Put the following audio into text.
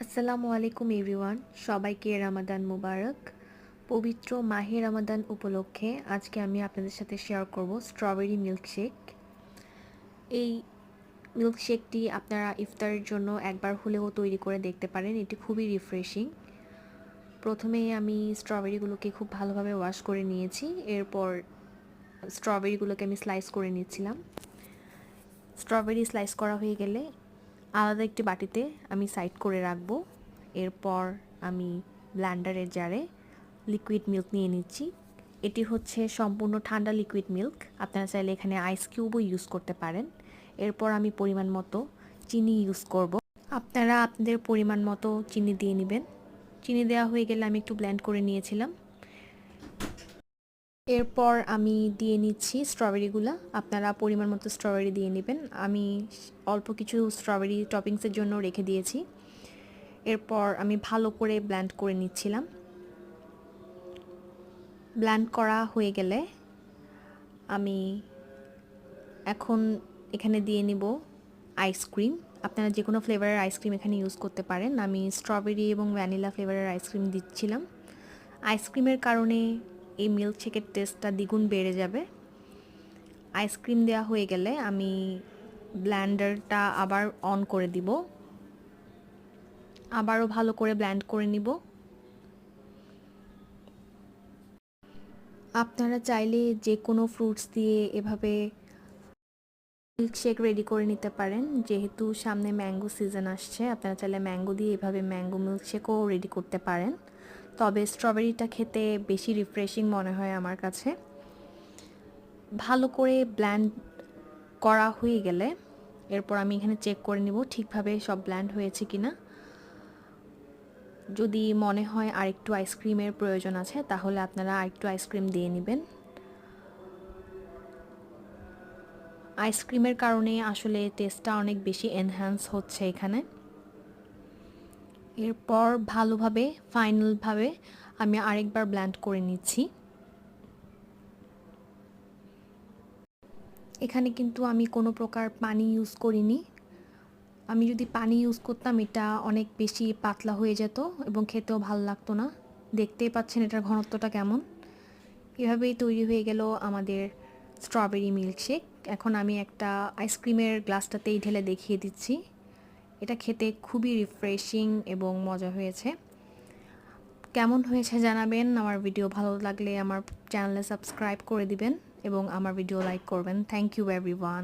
আসসালামু আলাইকুম এভরিওয়ান, সবাইকে রামাদান মুবারক। পবিত্র মাহে রামাদান উপলক্ষে আজকে আমি আপনাদের সাথে শেয়ার করব স্ট্রবেরি মিল্কশেক। এই মিল্কশেকটি আপনারা ইফতারের জন্য একবার হলেও তৈরি করে দেখতে পারেন। এটি খুবই রিফ্রেশিং। প্রথমে আমি স্ট্রবেরিগুলোকে খুব ভালোভাবে ওয়াশ করে নিয়েছি। এরপর স্ট্রবেরিগুলোকে আমি স্লাইস করে নিচ্ছিলাম। স্ট্রবেরি স্লাইস করা হয়ে গেলে আলাদা একটি বাটিতে আমি সাইড করে রাখবো। এরপর আমি ব্লেন্ডারের জারে লিকুইড মিল্ক নিয়ে নিচ্ছি। এটি হচ্ছে সম্পূর্ণ ঠান্ডা লিকুইড মিল্ক। আপনারা চাইলে এখানে আইস কিউবও ইউজ করতে পারেন। এরপর আমি পরিমাণ মতো চিনি ইউজ করব। আপনারা আপনাদের পরিমাণ মতো চিনি দিয়ে নেবেন। চিনি দেওয়া হয়ে গেলে আমি একটু ব্লেন্ড করে নিয়েছিলাম। এরপর আমি দিয়ে নিচ্ছি স্ট্রবেরিগুলো। আপনারা পরিমাণ মতো স্ট্রবেরি দিয়ে নেবেন। আমি অল্প কিছু স্ট্রবেরি টপিংসের জন্য রেখে দিয়েছি। এরপর আমি ভালো করে ব্লেন্ড করে নিচ্ছিলাম। ব্লেন্ড করা হয়ে গেলে আমি এখন এখানে দিয়ে নিব আইসক্রিম। আপনারা যে কোনো ফ্লেভারের আইসক্রিম এখানে ইউজ করতে পারেন। আমি স্ট্রবেরি এবং ভ্যানিলা ফ্লেভারের আইসক্রিম দিচ্ছিলাম। আইসক্রিমের কারণে এই মিল্কশেকের টেস্টটা দ্বিগুণ বেড়ে যাবে। আইসক্রিম দেওয়া হয়ে গেলে আমি ব্লেন্ডারটা আবার অন করে দিব। আবারও ভালো করে ব্লেন্ড করে নিব। আপনারা চাইলে যে কোনো ফ্রুটস দিয়ে এভাবে মিল্কশেক রেডি করে নিতে পারেন। যেহেতু সামনে ম্যাঙ্গো সিজন আসছে, আপনারা চাইলে ম্যাঙ্গো দিয়ে এভাবে ম্যাঙ্গো মিল্কশেকও রেডি করতে পারেন। তবে স্ট্রবেরিটা খেতে বেশি রিফ্রেশিং মনে হয় আমার কাছে। ভালো করে ব্লেন্ড করা হয়ে গেলে এরপর আমি এখানে চেক করে নিব ঠিকভাবে সব ব্লেন্ড হয়েছে কিনা। যদি মনে হয় আরেকটু আইসক্রিমের প্রয়োজন আছে তাহলে আপনারা আরেকটু আইসক্রিম দিয়ে নেবেন। আইসক্রিমের কারণে আসলে টেস্টটা অনেক বেশি এনহ্যান্স হচ্ছে এখানে। এরপর ভালোভাবে ফাইনালভাবে আমি আরেকবার ব্লেন্ড করে নিচ্ছি। এখানে কিন্তু আমি কোনো প্রকার পানি ইউজ করিনি। আমি যদি পানি ইউজ করতাম এটা অনেক বেশি পাতলা হয়ে যেত এবং খেতেও ভালো লাগতো না। দেখতেই পাচ্ছেন এটার ঘনত্বটা কেমন। এভাবেই তৈরি হয়ে গেল আমাদের স্ট্রবেরি মিল্কশেক। এখন আমি একটা আইসক্রিমের গ্লাসটাতেই ঢেলে দেখিয়ে দিচ্ছি। এটা খেতে খুবই রিফ্রেশিং এবং মজা হয়েছে। কেমন হয়েছে জানাবেন। আমার ভিডিও ভালো লাগলে আমার চ্যানেলে সাবস্ক্রাইব করে দিবেন এবং আমার ভিডিও লাইক করবেন। Thank you everyone.